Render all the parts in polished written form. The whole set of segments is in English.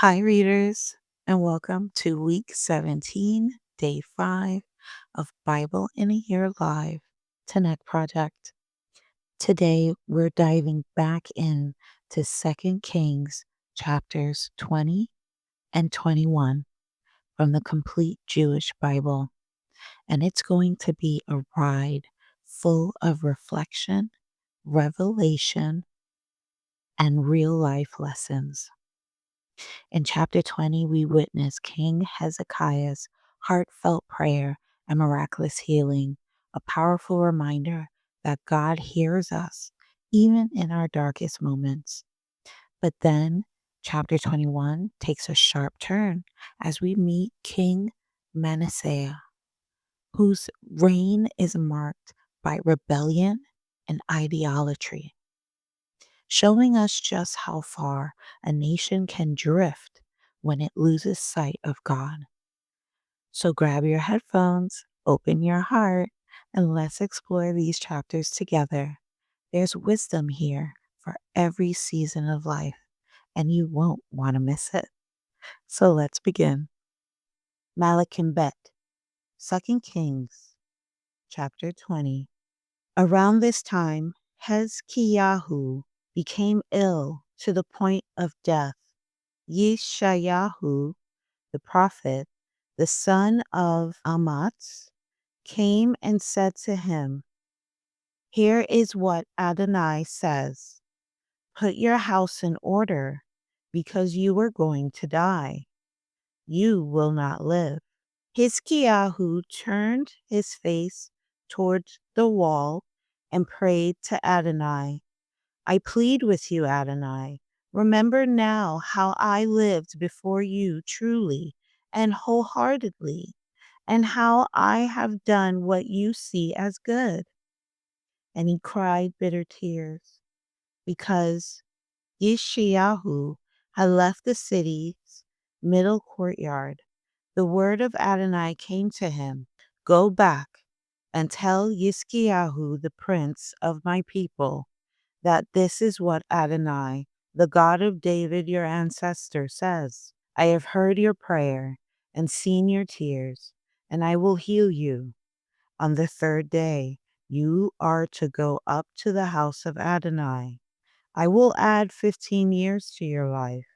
Hi, readers, and welcome to week 17, day 5 of Bible in a Year Live, Tanakh Project. Today, we're diving back in to 2 Kings chapters 20 and 21 from the Complete Jewish Bible, and it's going to be a ride full of reflection, revelation, and real life lessons. In chapter 20, we witness King Hezekiah's heartfelt prayer and miraculous healing, a powerful reminder that God hears us even in our darkest moments. But then, chapter 21 takes a sharp turn as we meet King Manasseh, whose reign is marked by rebellion and idolatry, showing us just how far a nation can drift when it loses sight of God. So grab your headphones, open your heart, and let's explore these chapters together. There's wisdom here for every season of life, and you won't want to miss it. So let's begin. Malachim Bet, 2 Kings, chapter 20. Around this time, Hezekiah became ill to the point of death. Yeshayahu, the prophet, the son of Amatz, came and said to him, "Here is what Adonai says. Put your house in order, because you are going to die. You will not live." Hiskiyahu turned his face towards the wall and prayed to Adonai. "I plead with you, Adonai. Remember now how I lived before you truly and wholeheartedly, and how I have done what you see as good." And he cried bitter tears because Yeshayahu had left the city's middle courtyard. The word of Adonai came to him, "Go back and tell Yizkiyahu, the prince of my people, that this is what Adonai, the God of David your ancestor, says. I have heard your prayer and seen your tears, and I will heal you. On the third day, you are to go up to the house of Adonai. I will add 15 years to your life.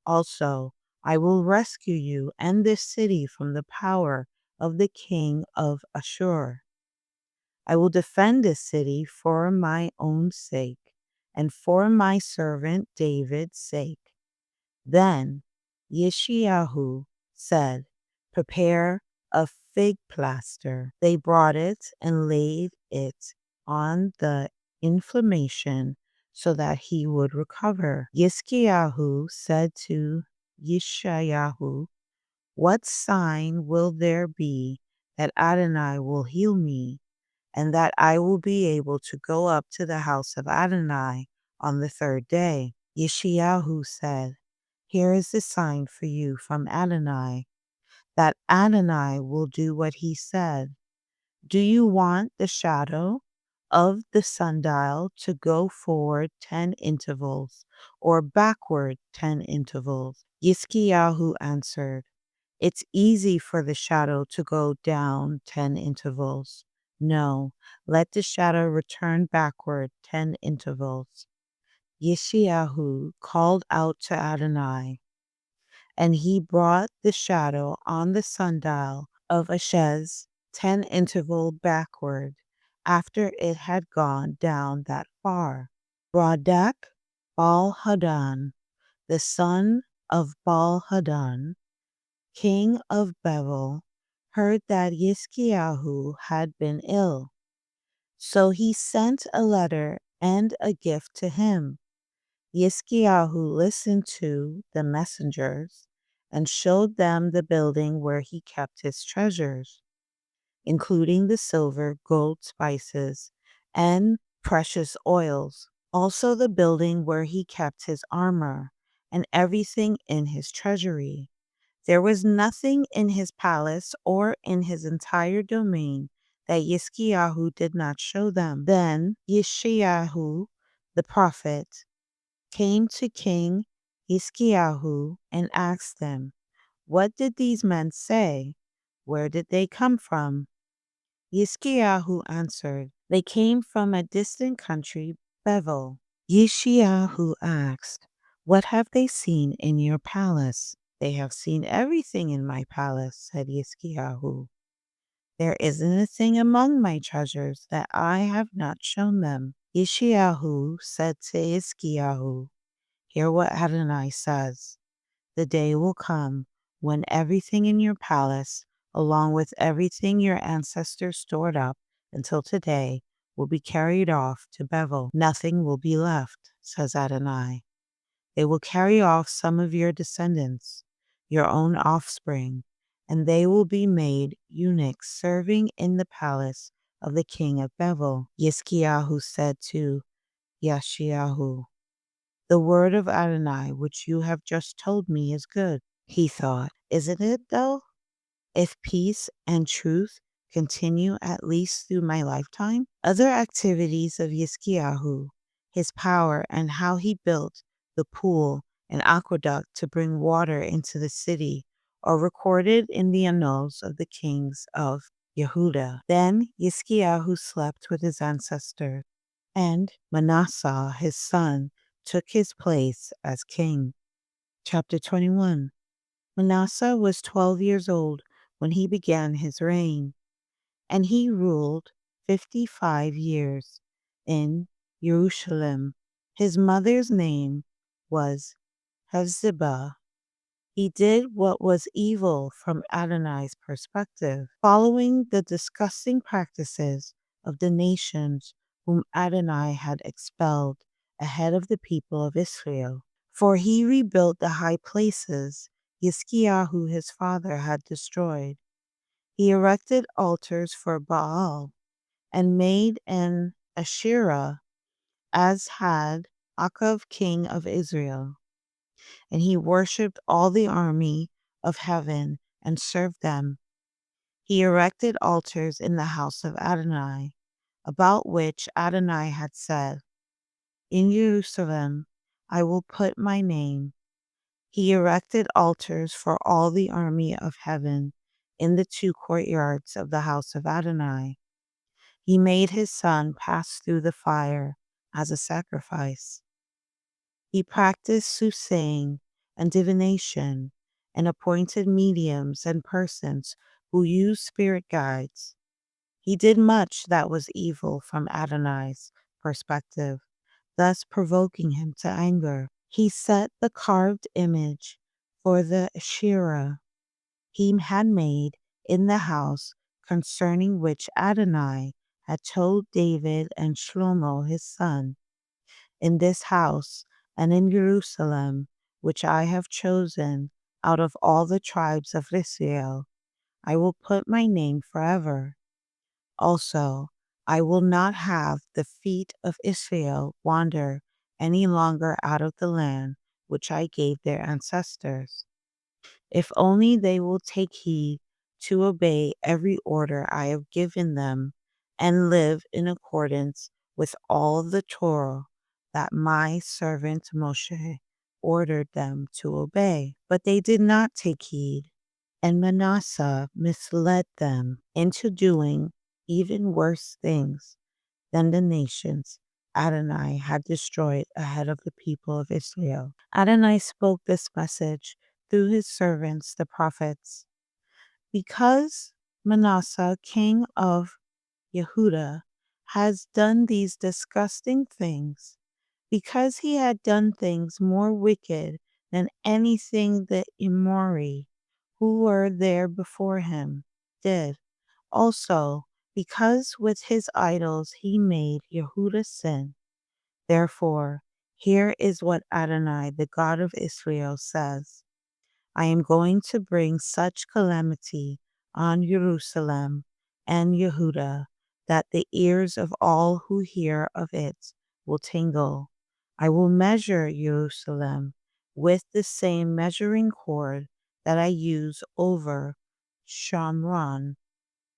Also, I will rescue you and this city from the power of the king of Ashur. I will defend this city for my own sake and for my servant David's sake." Then Yeshayahu said, "Prepare a fig plaster." They brought it and laid it on the inflammation so that he would recover. Yizkiyahu said to Yeshayahu, "What sign will there be that Adonai will heal me, and that I will be able to go up to the house of Adonai on the third day?" Yeshayahu said, "Here is the sign for you from Adonai, that Adonai will do what he said. Do you want the shadow of the sundial to go forward 10 intervals or backward 10 intervals?" Yizkiyahu answered, "It's easy for the shadow to go down 10 intervals. No, let the shadow return backward 10 intervals." Yeshayahu called out to Adonai, and he brought the shadow on the sundial of Ashez 10 interval backward after it had gone down that far. Radak Baal-Haddan, the son of Baal-Haddan, king of Babel, heard that Yizkiyahu had been ill. So he sent a letter and a gift to him. Yizkiyahu listened to the messengers and showed them the building where he kept his treasures, including the silver, gold, spices, and precious oils. Also the building where he kept his armor and everything in his treasury. There was nothing in his palace or in his entire domain that Yizkiyahu did not show them. Then Yeshayahu, the prophet, came to King Hiskiyahu and asked them, "What did these men say? Where did they come from?" Hiskiyahu answered, "They came from a distant country, Bevel." Yeshayahu asked, "What have they seen in your palace?" "They have seen everything in my palace," said Hiskiyahu. "There isn't a thing among my treasures that I have not shown them." Yeshayahu said to Hiskiyahu, "Hear what Adonai says. The day will come when everything in your palace, along with everything your ancestors stored up until today, will be carried off to Bevel. Nothing will be left, says Adonai. They will carry off some of your descendants, your own offspring, and they will be made eunuchs serving in the palace of the king of Bevel." Yizkiyahu said to Yeshayahu, "The word of Adonai which you have just told me is good." He thought, "Isn't it though? If peace and truth continue at least through my lifetime?" Other activities of Yizkiyahu, his power, and how he built the pool and aqueduct to bring water into the city are recorded in the annals of the kings of Yehuda. Then Yizkiyahu slept with his ancestors, and Manasseh, his son, took his place as king. Chapter 21. Manasseh was 12 years old when he began his reign, and he ruled 55 years in Jerusalem. His mother's name was Hephzibah. He did what was evil from Adonai's perspective, following the disgusting practices of the nations whom Adonai had expelled ahead of the people of Israel. For he rebuilt the high places Yizkiyahu his father had destroyed. He erected altars for Baal and made an Asherah, as had Achav king of Israel. And he worshipped all the army of heaven and served them. He erected altars in the house of Adonai, about which Adonai had said, "In Jerusalem I will put my name." He erected altars for all the army of heaven in the two courtyards of the house of Adonai. He made his son pass through the fire as a sacrifice. He practiced soothsaying and divination and appointed mediums and persons who used spirit guides. He did much that was evil from Adonai's perspective, thus provoking him to anger. He set the carved image for the Asherah he had made in the house concerning which Adonai had told David and Shlomo his son. "In this house and in Jerusalem, which I have chosen out of all the tribes of Israel, I will put my name forever. Also, I will not have the feet of Israel wander any longer out of the land which I gave their ancestors. If only they will take heed to obey every order I have given them and live in accordance with all the Torah that my servant Moshe ordered them to obey." But they did not take heed, and Manasseh misled them into doing even worse things than the nations Adonai had destroyed ahead of the people of Israel. Adonai spoke this message through his servants, the prophets. "Because Manasseh, king of Yehuda, has done these disgusting things, because he had done things more wicked than anything the Emori, who were there before him, did. Also, because with his idols he made Yehuda sin. Therefore, here is what Adonai, the God of Israel, says. I am going to bring such calamity on Jerusalem and Yehuda that the ears of all who hear of it will tingle. I will measure Jerusalem with the same measuring cord that I use over Shamron,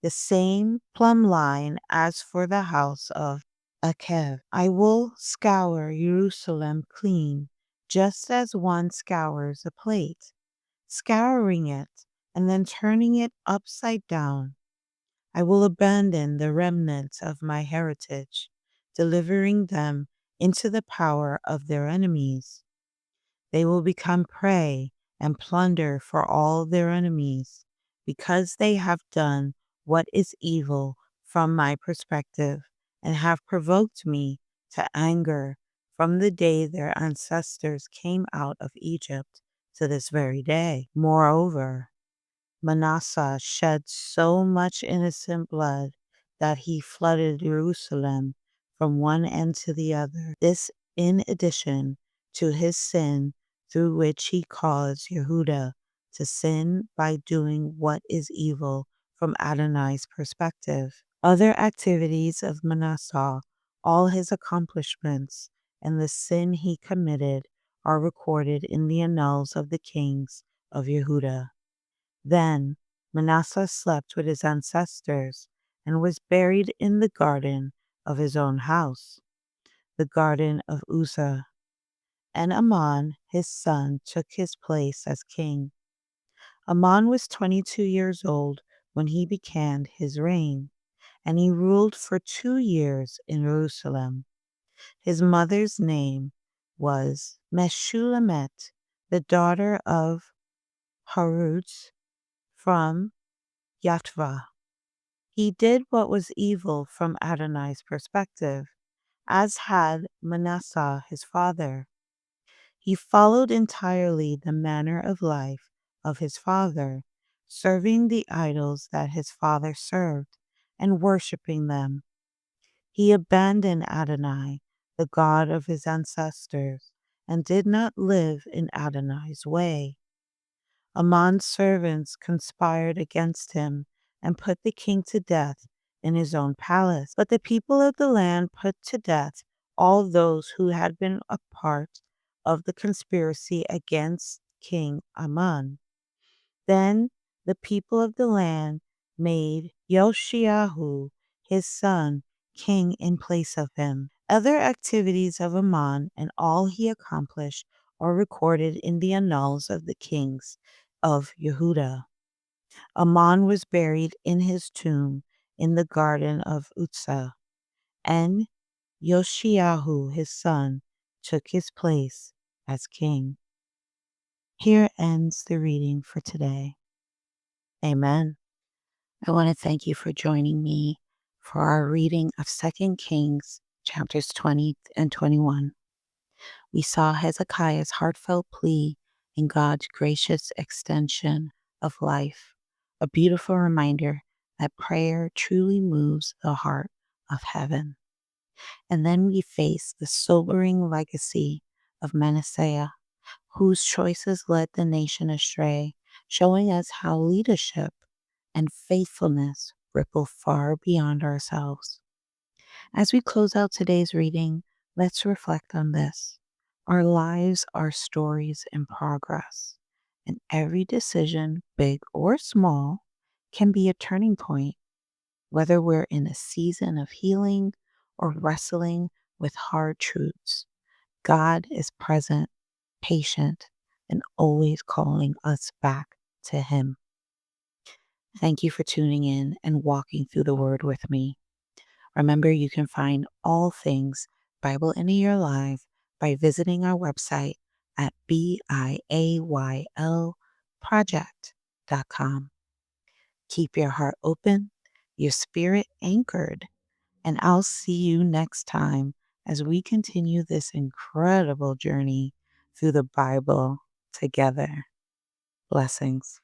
the same plumb line as for the house of Akev. I will scour Jerusalem clean just as one scours a plate, scouring it and then turning it upside down. I will abandon the remnants of my heritage, delivering them into the power of their enemies. They will become prey and plunder for all their enemies, because they have done what is evil from my perspective and have provoked me to anger from the day their ancestors came out of Egypt to this very day. Moreover, Manasseh shed so much innocent blood that he flooded Jerusalem from one end to the other. This in addition to his sin through which he caused Yehuda to sin by doing what is evil from Adonai's perspective. Other activities of Manasseh, all his accomplishments, and the sin he committed are recorded in the annals of the kings of Yehuda. Then Manasseh slept with his ancestors and was buried in the garden of his own house, the garden of Uzzah. And Amon, his son, took his place as king. Amon was 22 years old when he began his reign, and he ruled for 2 years in Jerusalem. His mother's name was Meshulamet, the daughter of Harutz from Yatva. He did what was evil from Adonai's perspective, as had Manasseh his father. He followed entirely the manner of life of his father, serving the idols that his father served and worshiping them. He abandoned Adonai, the God of his ancestors, and did not live in Adonai's way. Amon's servants conspired against him and put the king to death in his own palace. But the people of the land put to death all those who had been a part of the conspiracy against King Amon. Then the people of the land made Yoshiahu, his son, king in place of him. Other activities of Amon and all he accomplished are recorded in the annals of the kings of Yehuda. Amon was buried in his tomb in the garden of Uzzah, and Yoshiahu, his son, took his place as king. Here ends the reading for today. Amen. I want to thank you for joining me for our reading of 2 Kings chapters 20 and 21. We saw Hezekiah's heartfelt plea and God's gracious extension of life, a beautiful reminder that prayer truly moves the heart of heaven. And then we face the sobering legacy of Manasseh, whose choices led the nation astray, showing us how leadership and faithfulness ripple far beyond ourselves. As we close out today's reading, let's reflect on this. Our lives are stories in progress, and every decision, big or small, can be a turning point, whether we're in a season of healing or wrestling with hard truths. God is present, patient, and always calling us back to Him. Thank you for tuning in and walking through the Word with me. Remember, you can find all things Bible into your life by visiting our website at Biayl.Project.com. Keep your heart open, your spirit anchored, and I'll see you next time as we continue this incredible journey through the Bible together. Blessings.